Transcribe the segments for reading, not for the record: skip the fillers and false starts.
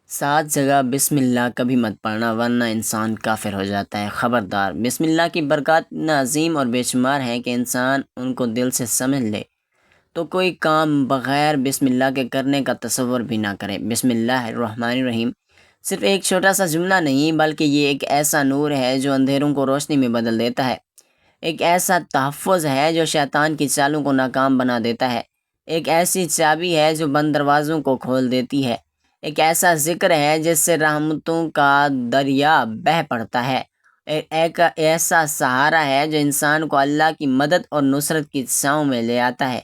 7 جگہ بسم اللہ کبھی مت پڑھنا ورنہ انسان کافر ہو جاتا ہے۔ خبردار! بسم اللہ کی برکات اتنا عظیم اور بے شمار ہیں کہ انسان ان کو دل سے سمجھ لے تو کوئی کام بغیر بسم اللہ کے کرنے کا تصور بھی نہ کرے۔ بسم اللہ الرحمن الرحیم صرف ایک چھوٹا سا جملہ نہیں، بلکہ یہ ایک ایسا نور ہے جو اندھیروں کو روشنی میں بدل دیتا ہے، ایک ایسا تحفظ ہے جو شیطان کی چالوں کو ناکام بنا دیتا ہے، ایک ایسی چابی ہے جو بند دروازوں کو کھول دیتی ہے، ایک ایسا ذکر ہے جس سے رحمتوں کا دریا بہہ پڑتا ہے، ایک ایسا سہارا ہے جو انسان کو اللہ کی مدد اور نصرت کی چھاؤں میں لے آتا ہے۔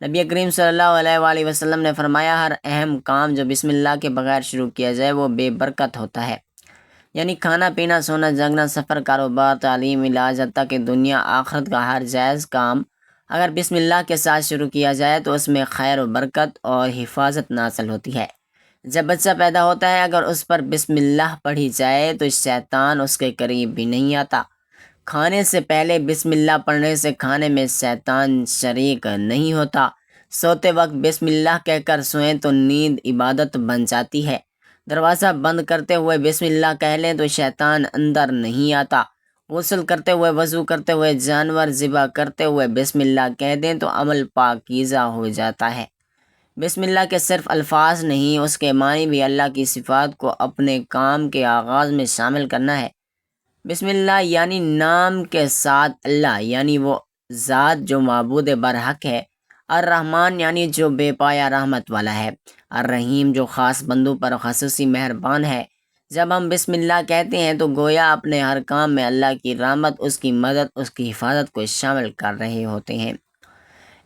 نبی کریم صلی اللہ علیہ وآلہ وسلم نے فرمایا، ہر اہم کام جو بسم اللہ کے بغیر شروع کیا جائے وہ بے برکت ہوتا ہے۔ یعنی کھانا پینا، سونا جاگنا، سفر، کاروبار، تعلیم، علاج، حتیٰ کہ دنیا آخرت کا ہر جائز کام اگر بسم اللہ کے ساتھ شروع کیا جائے تو اس میں خیر و برکت اور حفاظت نازل ہوتی ہے۔ جب بچہ پیدا ہوتا ہے اگر اس پر بسم اللہ پڑھی جائے تو شیطان اس کے قریب بھی نہیں آتا۔ کھانے سے پہلے بسم اللہ پڑھنے سے کھانے میں شیطان شریک نہیں ہوتا۔ سوتے وقت بسم اللہ کہہ کر سوئیں تو نیند عبادت بن جاتی ہے۔ دروازہ بند کرتے ہوئے بسم اللہ کہہ لیں تو شیطان اندر نہیں آتا۔ غسل کرتے ہوئے، وضو کرتے ہوئے، جانور ذبح کرتے ہوئے بسم اللہ کہہ دیں تو عمل پاکیزہ ہو جاتا ہے۔ بسم اللہ کے صرف الفاظ نہیں، اس کے معنی بھی اللہ کی صفات کو اپنے کام کے آغاز میں شامل کرنا ہے۔ بسم اللہ یعنی نام کے ساتھ اللہ، یعنی وہ ذات جو معبود برحق ہے۔ الرحمن یعنی جو بے پایا رحمت والا ہے۔ الرحیم جو خاص بندوں پر خصوصی مہربان ہے۔ جب ہم بسم اللہ کہتے ہیں تو گویا اپنے ہر کام میں اللہ کی رحمت، اس کی مدد، اس کی حفاظت کو شامل کر رہے ہوتے ہیں۔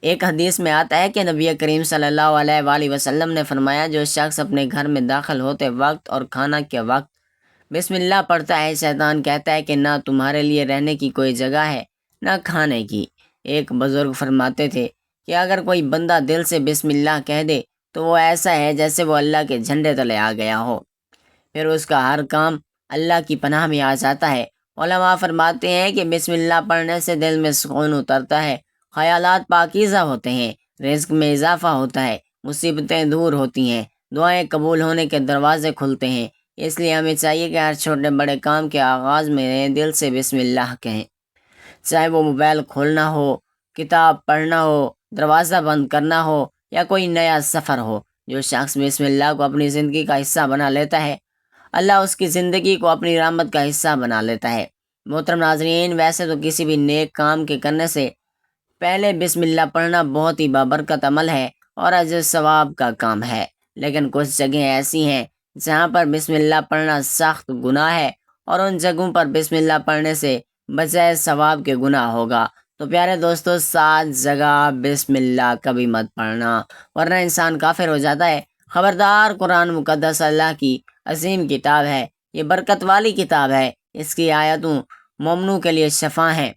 ایک حدیث میں آتا ہے کہ نبی کریم صلی اللہ علیہ وآلہ وسلم نے فرمایا، جو شخص اپنے گھر میں داخل ہوتے وقت اور کھانا کے وقت بسم اللہ پڑھتا ہے، شیطان کہتا ہے کہ نہ تمہارے لیے رہنے کی کوئی جگہ ہے نہ کھانے کی۔ ایک بزرگ فرماتے تھے کہ اگر کوئی بندہ دل سے بسم اللہ کہہ دے تو وہ ایسا ہے جیسے وہ اللہ کے جھنڈے تلے آ گیا ہو، پھر اس کا ہر کام اللہ کی پناہ میں آ جاتا ہے۔ علماء فرماتے ہیں کہ بسم اللہ پڑھنے سے دل میں سکون اترتا ہے، خیالات پاکیزہ ہوتے ہیں، رزق میں اضافہ ہوتا ہے، مصیبتیں دور ہوتی ہیں، دعائیں قبول ہونے کے دروازے کھلتے ہیں۔ اس لیے ہمیں چاہیے کہ ہر چھوٹے بڑے کام کے آغاز میں دل سے بسم اللہ کہیں، چاہے وہ موبائل کھولنا ہو، کتاب پڑھنا ہو، دروازہ بند کرنا ہو یا کوئی نیا سفر ہو۔ جو شخص بسم اللہ کو اپنی زندگی کا حصہ بنا لیتا ہے، اللہ اس کی زندگی کو اپنی رحمت کا حصہ بنا لیتا ہے۔ محترم ناظرین، ویسے تو کسی بھی نیک کام کے کرنے سے پہلے بسم اللہ پڑھنا بہت ہی بابرکت عمل ہے اور اجر ثواب کا کام ہے، لیکن کچھ جگہیں ایسی ہیں جہاں پر بسم اللہ پڑھنا سخت گناہ ہے اور ان جگہوں پر بسم اللہ پڑھنے سے بجائے ثواب کے گناہ ہوگا۔ تو پیارے دوستو، 7 جگہ بسم اللہ کبھی مت پڑھنا ورنہ انسان کافر ہو جاتا ہے۔ خبردار! قرآن مقدس اللہ کی عظیم کتاب ہے، یہ برکت والی کتاب ہے، اس کی آیتوں مومنوں کے لیے شفا ہیں،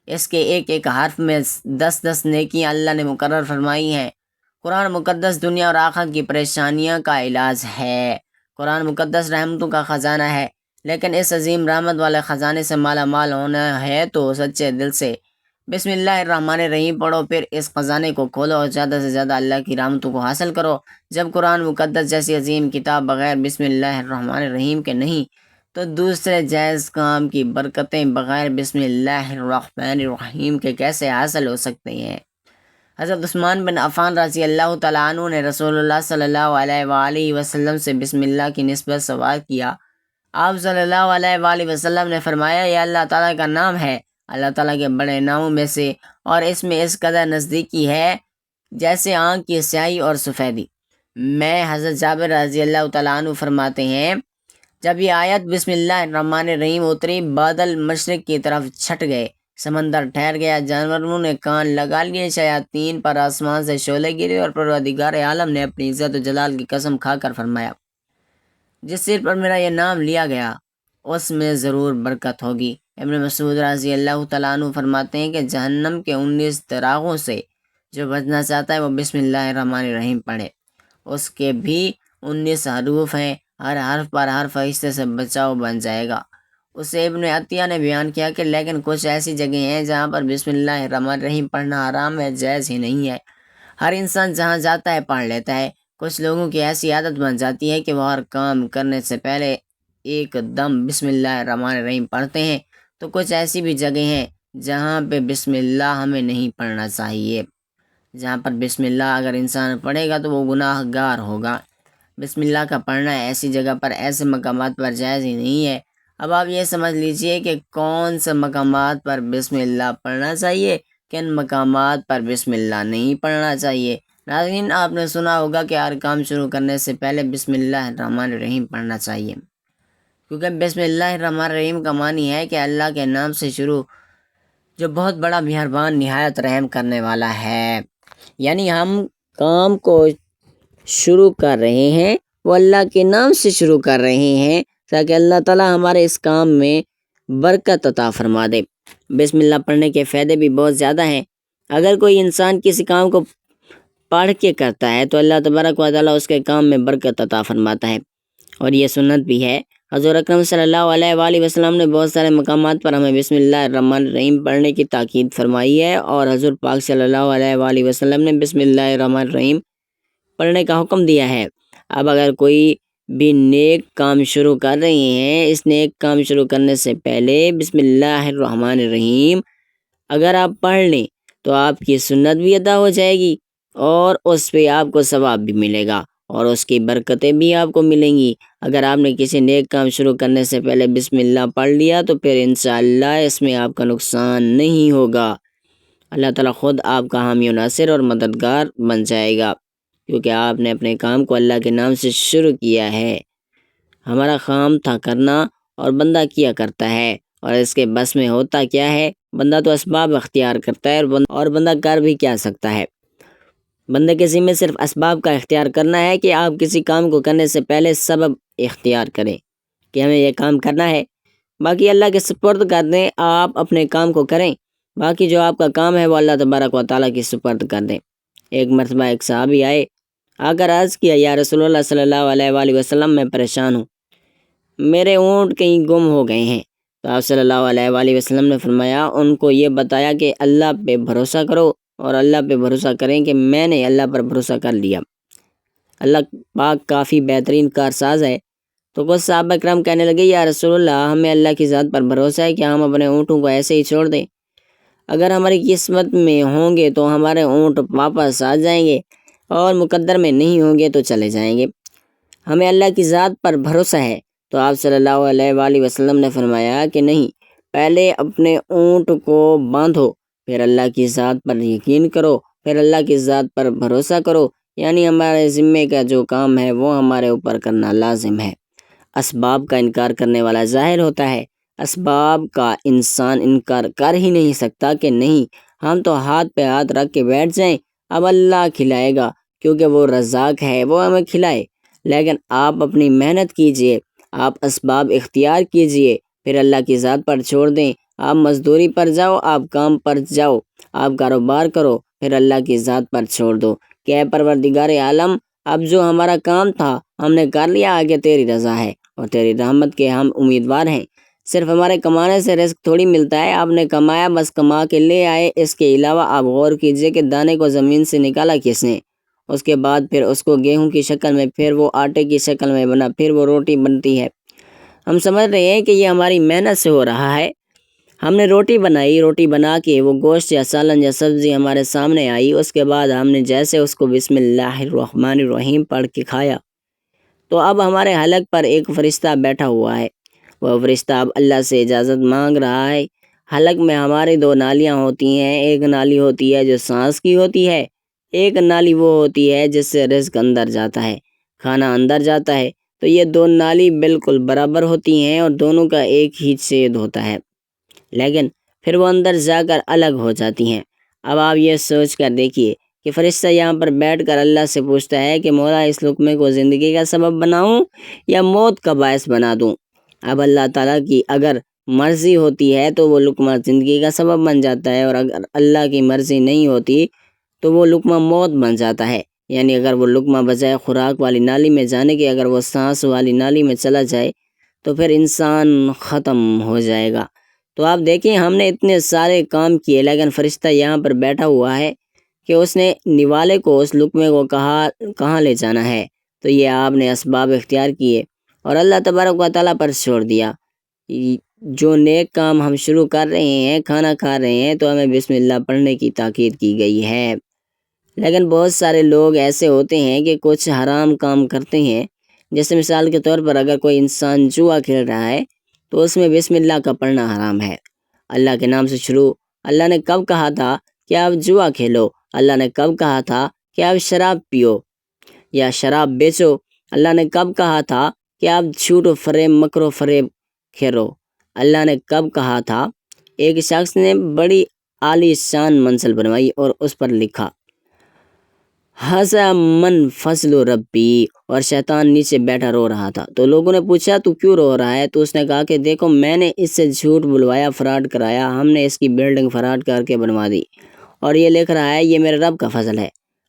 اس کے ایک ایک حرف میں 10 نیکیاں اللہ نے مقرر فرمائی ہیں۔ قرآن مقدس دنیا اور آخرت کی پریشانیاں کا علاج ہے۔ قرآن مقدس رحمتوں کا خزانہ ہے، لیکن اس عظیم رحمت والے خزانے سے مالا مال ہونا ہے تو سچے دل سے بسم اللہ الرحمن الرحیم پڑھو، پھر اس خزانے کو کھولو اور زیادہ سے زیادہ اللہ کی رحمتوں کو حاصل کرو۔ جب قرآن مقدس جیسی عظیم کتاب بغیر بسم اللہ الرحمن الرحیم کے نہیں تو دوسرے جائز کام کی برکتیں بغیر بسم اللہ الرحمن الرحیم کے کیسے حاصل ہو سکتے ہیں؟ حضرت عثمان بن عفان رضی اللہ تعالیٰ عنہ نے رسول اللہ صلی اللہ علیہ وآلہ وسلم سے بسم اللہ کی نسبت سوال کیا۔ آپ صلی اللہ علیہ وآلہ وسلم نے فرمایا، یہ اللہ تعالیٰ کا نام ہے، اللہ تعالیٰ کے بڑے ناموں میں سے، اور اس میں اس قدر نزدیکی ہے جیسے آنکھ کی سیاہی اور سفیدی۔ میں حضرت جابر رضی اللہ تعالیٰ عنہ فرماتے ہیں، جب یہ آیت بسم اللہ الرحمن الرحیم اتری، بادل مشرق کی طرف چھٹ گئے، سمندر ٹھہر گیا، جانوروں نے کان لگا لیے، شیاطین پر آسمان سے شعلے گرے، اور پروردگار عالم نے اپنی عزت و جلال کی قسم کھا کر فرمایا، جس سر پر میرا یہ نام لیا گیا اس میں ضرور برکت ہوگی۔ ابن مسعود رضی اللہ تعالیٰ عنہ فرماتے ہیں کہ جہنم کے 19 دراغوں سے جو بچنا چاہتا ہے وہ بسم اللہ الرحمن الرحیم پڑھے، اس کے بھی 19 حروف ہیں، ہر حرف پر ہر فرشتے سے بچاؤ بن جائے گا۔ اسے ابن عطیہ نے بیان کیا کہ لیکن کچھ ایسی جگہیں ہیں جہاں پر بسم اللہ الرحمن الرحیم پڑھنا حرام ہے، جائز ہی نہیں ہے۔ ہر انسان جہاں جاتا ہے پڑھ لیتا ہے، کچھ لوگوں کی ایسی عادت بن جاتی ہے کہ وہ ہر کام کرنے سے پہلے ایک دم بسم اللہ الرحمن الرحیم پڑھتے ہیں، تو کچھ ایسی بھی جگہ ہیں جہاں پہ بسم اللہ ہمیں نہیں پڑھنا چاہیے۔ جہاں پر بسم اللہ اگر انسان پڑھے گا تو وہ گناہ گار ہوگا۔ بسم اللہ کا پڑھنا ایسی جگہ پر، ایسے مقامات پر جائز ہی نہیں ہے۔ اب آپ یہ سمجھ لیجئے کہ کون سے مقامات پر بسم اللہ پڑھنا چاہیے، کن مقامات پر بسم اللہ نہیں پڑھنا چاہیے۔ ناظرین، آپ نے سنا ہوگا کہ ہر کام شروع کرنے سے پہلے بسم اللہ الرحمن الرحیم پڑھنا چاہیے، کیونکہ بسم اللہ الرحمن الرحیم کا معنی ہے کہ اللہ کے نام سے شروع، جو بہت بڑا مہربان نہایت رحم کرنے والا ہے۔ یعنی ہم کام کو شروع کر رہے ہیں وہ اللہ کے نام سے شروع کر رہے ہیں تاکہ اللہ تعالیٰ ہمارے اس کام میں برکت عطا فرما دے۔ بسم اللہ پڑھنے کے فائدے بھی بہت زیادہ ہیں۔ اگر کوئی انسان کسی کام کو پڑھ کے کرتا ہے تو اللہ تبارک و تعالیٰ اس کے کام میں برکت عطا فرماتا ہے، اور یہ سنت بھی ہے۔ حضور اکرم صلی اللہ علیہ وآلہ وسلم نے بہت سارے مقامات پر ہمیں بسم اللہ الرحمن الرحیم پڑھنے کی تاکید فرمائی ہے، اور حضور پاک صلی اللہ علیہ وآلہ وسلم نے بسم اللہ الرحمن الرحیم پڑھنے کا حکم دیا ہے۔ اب اگر کوئی بھی نیک کام شروع کر رہے ہیں، اس نیک کام شروع کرنے سے پہلے بسم اللہ الرحمن الرحیم اگر آپ پڑھ لیں تو آپ کی سنت بھی ادا ہو جائے گی، اور اس پہ آپ کو ثواب بھی ملے گا، اور اس کی برکتیں بھی آپ کو ملیں گی۔ اگر آپ نے کسی نیک کام شروع کرنے سے پہلے بسم اللہ پڑھ لیا تو پھر انشاءاللہ اس میں آپ کا نقصان نہیں ہوگا۔ اللہ تعالیٰ خود آپ کا حامی و ناصر اور مددگار بن جائے گا، کیونکہ آپ نے اپنے کام کو اللہ کے نام سے شروع کیا ہے۔ ہمارا کام تھا کرنا، اور بندہ کیا کرتا ہے، اور اس کے بس میں ہوتا کیا ہے؟ بندہ تو اسباب اختیار کرتا ہے، اور بندہ کر بھی کیا سکتا ہے؟ بندے کے ذمہ صرف اسباب کا اختیار کرنا ہے کہ آپ کسی کام کو کرنے سے پہلے سبب اختیار کریں کہ ہمیں یہ کام کرنا ہے، باقی اللہ کے سپرد کر دیں، آپ اپنے کام کو کریں، باقی جو آپ کا کام ہے وہ اللہ تبارک و تعالیٰ کی سپرد کر دیں۔ ایک مرتبہ ایک صحابی آئے، آ کر عرض کیا، یا رسول اللہ صلی اللہ علیہ وآلہ وسلم، میں پریشان ہوں، میرے اونٹ کہیں گم ہو گئے ہیں۔ تو آپ صلی اللہ علیہ وآلہ وسلم نے فرمایا، ان کو یہ بتایا کہ اللہ پہ بھروسہ کرو، اور اللہ پہ بھروسہ کریں کہ میں نے اللہ پر بھروسہ کر لیا۔ اللہ پاک کافی بہترین کارساز ہے۔ تو کچھ صحابہ کرام کہنے لگے، یا رسول اللہ، ہمیں اللہ کی ذات پر بھروسہ ہے کہ ہم اپنے اونٹوں کو ایسے ہی چھوڑ دیں، اگر ہماری قسمت میں ہوں گے تو ہمارے اونٹ واپس آ جائیں گے، اور مقدر میں نہیں ہوں گے تو چلے جائیں گے، ہمیں اللہ کی ذات پر بھروسہ ہے۔ تو آپ صلی اللہ علیہ وآلہ وسلم نے فرمایا کہ نہیں، پہلے اپنے اونٹ کو باندھو، پھر اللہ کی ذات پر یقین کرو، پھر اللہ کی ذات پر بھروسہ کرو، یعنی ہمارے ذمے کا جو کام ہے وہ ہمارے اوپر کرنا لازم ہے۔ اسباب کا انکار کرنے والا ظاہر ہوتا ہے، اسباب کا انسان انکار کر ہی نہیں سکتا کہ نہیں، ہم تو ہاتھ پہ ہاتھ رکھ کے بیٹھ جائیں، اب اللہ کھلائے گا، کیونکہ وہ رزاق ہے، وہ ہمیں کھلائے۔ لیکن آپ اپنی محنت کیجئے، آپ اسباب اختیار کیجئے، پھر اللہ کی ذات پر چھوڑ دیں، آپ مزدوری پر جاؤ، آپ کام پر جاؤ، آپ کاروبار کرو، پھر اللہ کی ذات پر چھوڑ دو کہ اے پروردگار عالم، اب جو ہمارا کام تھا ہم نے کر لیا، آگے تیری رضا ہے اور تیری رحمت کے ہم امیدوار ہیں۔ صرف ہمارے کمانے سے رزق تھوڑی ملتا ہے، آپ نے کمایا بس کما کے لے آئے، اس کے علاوہ آپ غور کیجئے کہ دانے کو زمین سے نکالا کس نے، اس کے بعد پھر اس کو گیہوں کی شکل میں، پھر وہ آٹے کی شکل میں بنا، پھر وہ روٹی بنتی ہے۔ ہم سمجھ رہے ہیں کہ یہ ہماری محنت سے ہو رہا ہے، ہم نے روٹی بنائی، روٹی بنا کے وہ گوشت یا سالن یا سبزی ہمارے سامنے آئی، اس کے بعد ہم نے جیسے اس کو بسم اللہ الرحمن الرحیم پڑھ کے کھایا، تو اب ہمارے حلق پر ایک فرشتہ بیٹھا ہوا ہے، وہ فرشتہ اب اللہ سے اجازت مانگ رہا ہے۔ حلق میں ہماری دو نالیاں ہوتی ہیں، ایک نالی ہوتی ہے جو سانس کی ہوتی ہے، ایک نالی وہ ہوتی ہے جس سے رزق اندر جاتا ہے، کھانا اندر جاتا ہے۔ تو یہ دو نالی بالکل برابر ہوتی ہیں اور دونوں کا ایک ہی چھید ہوتا ہے، لیکن پھر وہ اندر جا کر الگ ہو جاتی ہیں۔ اب آپ یہ سوچ کر دیکھیے کہ فرشتہ یہاں پر بیٹھ کر اللہ سے پوچھتا ہے کہ مولا، اس لقمے کو زندگی کا سبب بناؤں یا موت کا باعث بنا دوں؟ اب اللہ تعالیٰ کی اگر مرضی ہوتی ہے تو وہ لقمہ زندگی کا سبب بن جاتا ہے، اور اگر اللہ کی مرضی نہیں ہوتی تو وہ لقمہ موت بن جاتا ہے، یعنی اگر وہ لقمہ بجائے خوراک والی نالی میں جانے کے اگر وہ سانس والی نالی میں چلا جائے تو پھر انسان ختم ہو جائے گا۔ تو آپ دیکھیں، ہم نے اتنے سارے کام کیے لیکن فرشتہ یہاں پر بیٹھا ہوا ہے کہ اس نے نوالے کو اس لقمے کو کہاں لے جانا ہے، تو یہ آپ نے اسباب اختیار کیے اور اللہ تبارک و تعالیٰ پر چھوڑ دیا۔ جو نیک کام ہم شروع کر رہے ہیں، کھانا کھا رہے ہیں، تو ہمیں بسم اللہ پڑھنے کی تاکید کی گئی ہے۔ لیکن بہت سارے لوگ ایسے ہوتے ہیں کہ کچھ حرام کام کرتے ہیں، جیسے مثال کے طور پر اگر کوئی انسان جوا کھیل رہا ہے تو اس میں بسم اللہ کا پڑھنا حرام ہے۔ اللہ کے نام سے شروع۔ اللہ نے کب کہا تھا کہ آپ جوا کھیلو؟ اللہ نے کب کہا تھا کہ آپ شراب پیو یا شراب بیچو؟ اللہ نے کب کہا تھا کہ آپ جھوٹ و فریب، مکر و فریب کھیلو؟ اللہ نے کب کہا تھا؟ ایک شخص نے بڑی عالی شان منزل بنوائی اور اس پر لکھا ھذا من فضل ربی، اور شیطان نیچے بیٹھا رو رہا تھا۔ تو لوگوں نے پوچھا تو کیوں رو رہا ہے؟ تو اس نے کہا کہ دیکھو، میں نے اس سے جھوٹ بلوایا، فراڈ کرایا، ہم نے اس کی بلڈنگ فراڈ کر کے بنوا دی اور یہ لکھ رہا ہے یہ میرے رب کا فضل ہے۔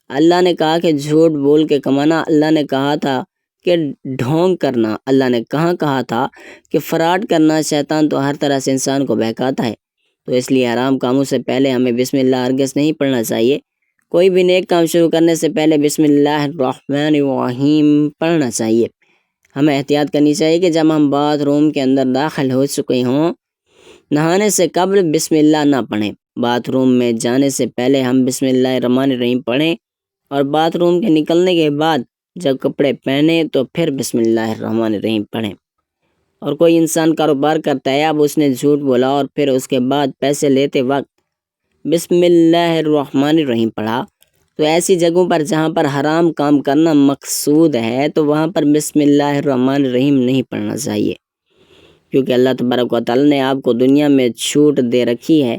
اللہ نے کہا کہ جھوٹ بول کے کمانا، اللہ نے کہا تھا کہ ڈھونگ کرنا، اللہ نے کہا تھا کہ فراڈ کرنا۔ شیطان تو ہر طرح سے انسان کو بہکاتا ہے، تو اس لیے حرام کاموں سے پہلے ہمیں بسم اللہ ہرگز نہیں پڑھنا چاہیے۔ کوئی بھی نیک کام شروع کرنے سے پہلے بسم اللہ الرحمن الرحیم پڑھنا چاہیے۔ ہمیں احتیاط کرنی چاہیے کہ جب ہم باتھ روم کے اندر داخل ہو چکے ہوں، نہانے سے قبل بسم اللہ نہ پڑھیں۔ باتھ روم میں جانے سے پہلے ہم بسم اللہ الرحمن الرحیم پڑھیں، اور باتھ روم کے نکلنے کے بعد جب کپڑے پہنیں تو پھر بسم اللہ الرحمن الرحیم پڑھیں۔ اور کوئی انسان کاروبار کرتا ہے، اب اس نے جھوٹ بولا اور پھر اس کے بعد پیسے لیتے وقت بسم اللہ الرحمن الرحیم پڑھا، تو ایسی جگہوں پر جہاں پر حرام کام کرنا مقصود ہے تو وہاں پر بسم اللہ الرحمن الرحیم نہیں پڑھنا چاہیے، کیونکہ اللہ تبارک و تعالیٰ نے آپ کو دنیا میں چھوٹ دے رکھی ہے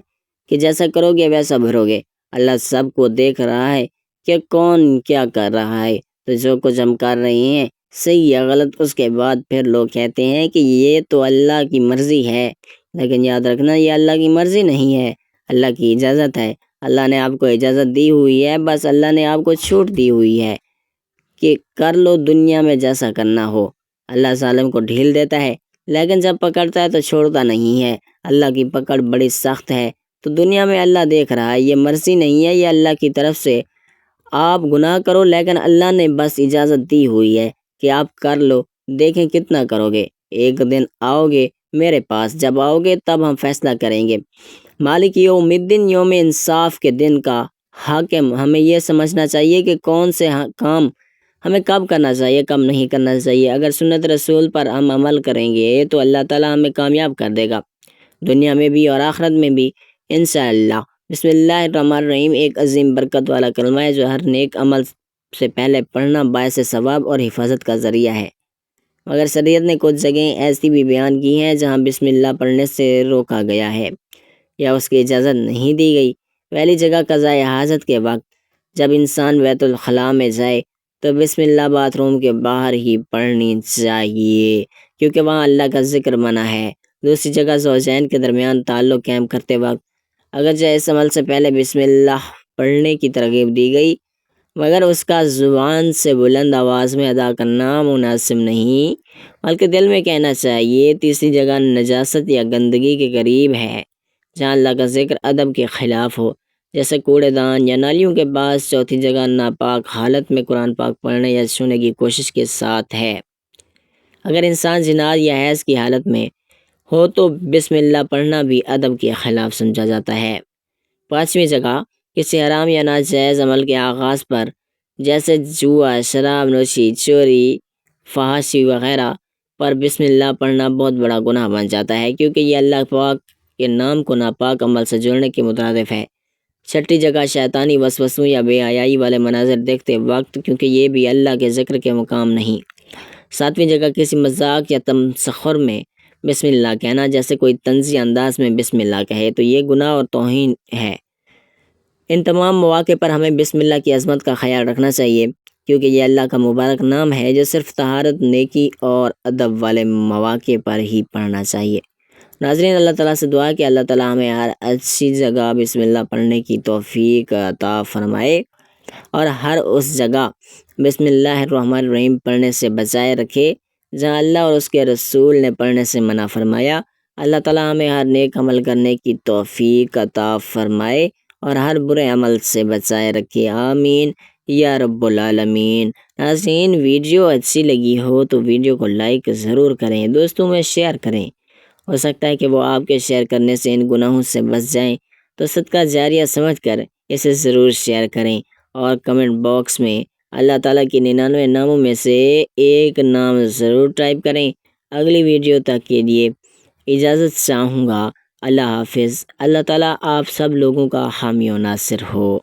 کہ جیسا کرو گے ویسا بھرو گے۔ اللہ سب کو دیکھ رہا ہے کہ کون کیا کر رہا ہے، تو جو کچھ ہم کر رہے ہیں صحیح یا غلط، اس کے بعد پھر لوگ کہتے ہیں کہ یہ تو اللہ کی مرضی ہے، لیکن یاد رکھنا یہ اللہ کی مرضی نہیں ہے، اللہ کی اجازت ہے۔ اللہ نے آپ کو اجازت دی ہوئی ہے، بس اللہ نے آپ کو چھوٹ دی ہوئی ہے کہ کر لو دنیا میں جیسا کرنا ہو۔ اللہ ظالم کو ڈھیل دیتا ہے، لیکن جب پکڑتا ہے تو چھوڑتا نہیں ہے۔ اللہ کی پکڑ بڑی سخت ہے، تو دنیا میں اللہ دیکھ رہا ہے، یہ مرضی نہیں ہے، یہ اللہ کی طرف سے۔ آپ گناہ کرو، لیکن اللہ نے بس اجازت دی ہوئی ہے کہ آپ کر لو، دیکھیں کتنا کرو گے۔ ایک دن آؤ گے میرے پاس، جب آؤ گے تب ہم فیصلہ کریں گے۔ مالک یوم الدین، یوم انصاف کے دن کا حاکم، ہمیں یہ سمجھنا چاہیے کہ کون سے کام ہمیں کب کرنا چاہیے، کب نہیں کرنا چاہیے۔ اگر سنت رسول پر ہم عمل کریں گے تو اللہ تعالیٰ ہمیں کامیاب کر دے گا، دنیا میں بھی اور آخرت میں بھی انشاءاللہ۔ بسم اللہ الرحمن الرحیم ایک عظیم برکت والا کلمہ ہے جو ہر نیک عمل سے پہلے پڑھنا باعث ثواب اور حفاظت کا ذریعہ ہے، مگر شریعت نے کچھ جگہیں ایسی بھی بیان کی ہیں جہاں بسم اللہ پڑھنے سے روکا گیا ہے یا اس کی اجازت نہیں دی گئی۔ پہلی جگہ قضاء حاجت کے وقت جب انسان بیت الخلاء میں جائے تو بسم اللہ باتھ روم کے باہر ہی پڑھنی چاہیے، کیونکہ وہاں اللہ کا ذکر منع ہے۔ دوسری جگہ زوجین کے درمیان تعلق قائم کرتے وقت اگرچہ اس عمل سے پہلے بسم اللہ پڑھنے کی ترغیب دی گئی، مگر اس کا زبان سے بلند آواز میں ادا کرنا مناسب نہیں، بلکہ دل میں کہنا چاہیے۔ تیسری جگہ نجاست یا گندگی کے قریب ہے جہاں اللہ کا ذکر ادب کے خلاف ہو، جیسے کوڑے دان یا نالیوں کے پاس۔ چوتھی جگہ ناپاک حالت میں قرآن پاک پڑھنے یا چھونے کی کوشش کے ساتھ ہے، اگر انسان جنات یا حیض کی حالت میں ہو تو بسم اللہ پڑھنا بھی ادب کے خلاف سمجھا جاتا ہے۔ پانچویں جگہ کسی حرام یا ناجائز عمل کے آغاز پر، جیسے جوا، شراب نوشی، چوری، فحاشی وغیرہ پر بسم اللہ پڑھنا بہت بڑا گناہ بن جاتا ہے، کیونکہ یہ اللہ پاک کے نام کو ناپاک عمل سے جوڑنے کے مترادف ہے۔ چھٹی جگہ شیطانی وسوسوں یا بے حیائی والے مناظر دیکھتے وقت، کیونکہ یہ بھی اللہ کے ذکر کے مقام نہیں۔ ساتویں جگہ کسی مذاق یا تمسخر میں بسم اللہ کہنا، جیسے کوئی طنزی انداز میں بسم اللہ کہے تو یہ گناہ اور توہین ہے۔ ان تمام مواقع پر ہمیں بسم اللہ کی عظمت کا خیال رکھنا چاہیے، کیونکہ یہ اللہ کا مبارک نام ہے جو صرف طہارت، نیکی اور ادب والے مواقع پر ہی پڑھنا چاہیے۔ ناظرین، اللہ تعالیٰ سے دعا کہ اللہ تعالیٰ ہمیں ہر اچھی جگہ بسم اللہ پڑھنے کی توفیق عطا فرمائے اور ہر اس جگہ بسم اللہ الرحمن الرحیم پڑھنے سے بچائے رکھے جہاں اللہ اور اس کے رسول نے پڑھنے سے منع فرمایا۔ اللہ تعالیٰ ہمیں ہر نیک عمل کرنے کی توفیق عطا فرمائے اور ہر برے عمل سے بچائے رکھے، آمین یا رب العالمین۔ ناظرین، ویڈیو اچھی لگی ہو تو ویڈیو کو لائک ضرور کریں، دوستوں میں شیئر کریں، ہو سکتا ہے کہ وہ آپ کے شیئر کرنے سے ان گناہوں سے بچ جائیں، تو صدقہ جاریہ سمجھ کر اسے ضرور شیئر کریں، اور کمنٹ باکس میں اللہ تعالیٰ کی 99 ناموں میں سے ایک نام ضرور ٹائپ کریں۔ اگلی ویڈیو تک کے لیے اجازت چاہوں گا، اللہ حافظ۔ اللہ تعالیٰ آپ سب لوگوں کا حامی و ناصر ہو۔